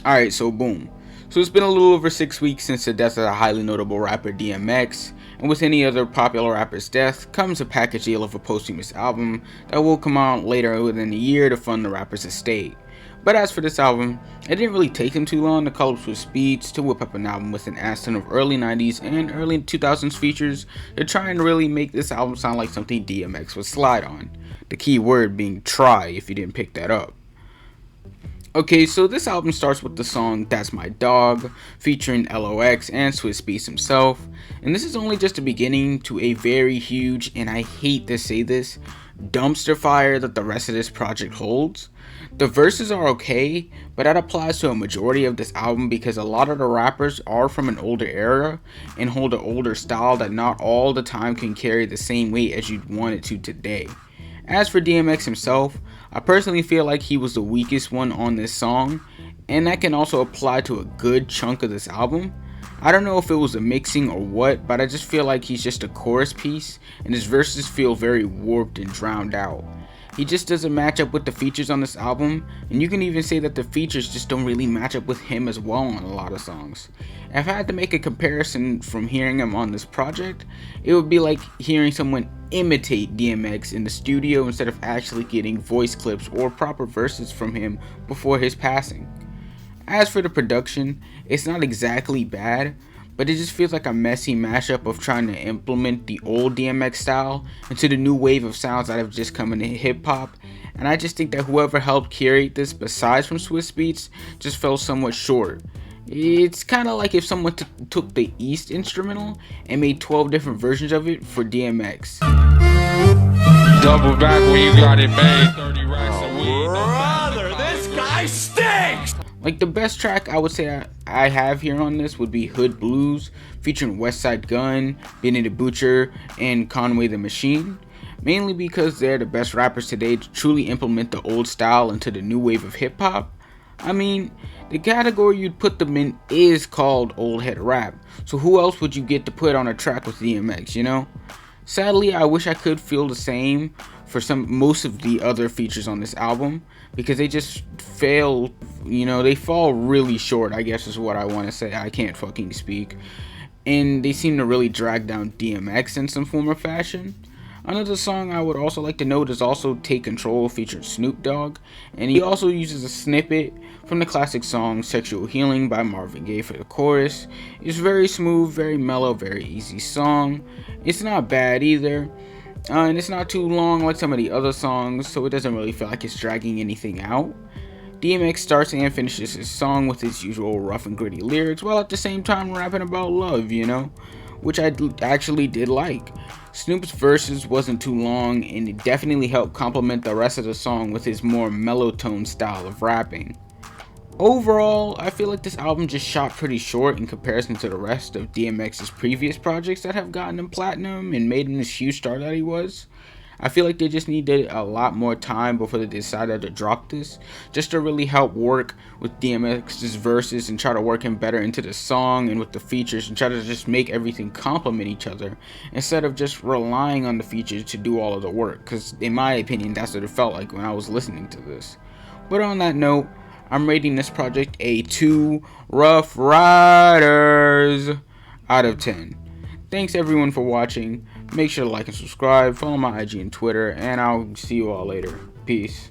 Alright, so boom. So it's been a little over 6 weeks since the death of the highly notable rapper DMX, and with any other popular rapper's death comes a package deal of a posthumous album that will come out later within the year to fund the rapper's estate. But as for this album, it didn't really take him too long to call up Swiss Beats to whip up an album with an ass ton of early 90s and early 2000s features to try and really make this album sound like something DMX would slide on. The key word being try if you didn't pick that up. Okay, so this album starts with the song That's My Dog, featuring LOX and Swiss Beats himself, and this is only just the beginning to a very huge, and I hate to say this, dumpster fire that the rest of this project holds. The verses are okay, but that applies to a majority of this album because a lot of the rappers are from an older era and hold an older style that not all the time can carry the same weight as you'd want it to today. As for DMX himself, I personally feel like he was the weakest one on this song, and that can also apply to a good chunk of this album. I don't know if it was the mixing or what, but I just feel like he's just a chorus piece, and his verses feel very warped and drowned out. He just doesn't match up with the features on this album, and you can even say that the features just don't really match up with him as well on a lot of songs. If I had to make a comparison from hearing him on this project, it would be like hearing someone imitate DMX in the studio instead of actually getting voice clips or proper verses from him before his passing. As for the production, it's not exactly bad, but it just feels like a messy mashup of trying to implement the old DMX style into the new wave of sounds that have just come into hip hop, and I just think that whoever helped curate this besides from Swiss Beats just fell somewhat short. It's kind of like if someone took the East instrumental and made 12 different versions of it for DMX. Double back when you got it made, 30 racks a week. Brother, this guy stinks! Like the best track I would say I have here on this would be Hood Blues, featuring Westside Gunn, Benny the Butcher, and Conway the Machine. Mainly because they're the best rappers today to truly implement the old style into the new wave of hip hop. I mean, the category you'd put them in is called old head rap, so who else would you get to put on a track with DMX, you know? Sadly, I wish I could feel the same for most of the other features on this album, because they just fail, they fall really short, I guess is what I want to say. I can't fucking speak. And they seem to really drag down DMX in some form or fashion. Another song I would also like to note is also Take Control, featuring Snoop Dogg, and he also uses a snippet from the classic song Sexual Healing by Marvin Gaye for the chorus. It's very smooth, very mellow, very easy song. It's not bad either, and it's not too long like some of the other songs, so it doesn't really feel like it's dragging anything out. DMX starts and finishes his song with his usual rough and gritty lyrics, while at the same time rapping about love, which I actually did like. Snoop's verses wasn't too long, and it definitely helped complement the rest of the song with his more mellow tone style of rapping. Overall, I feel like this album just shot pretty short in comparison to the rest of DMX's previous projects that have gotten him platinum and made him this huge star that he was. I feel like they just needed a lot more time before they decided to drop this, just to really help work with DMX's verses and try to work him better into the song and with the features and try to just make everything complement each other instead of just relying on the features to do all of the work, because in my opinion that's what it felt like when I was listening to this. But on that note, I'm rating this project a 2 Rough Riders out of 10. Thanks everyone for watching. Make sure to like and subscribe, follow my IG and Twitter, and I'll see you all later. Peace.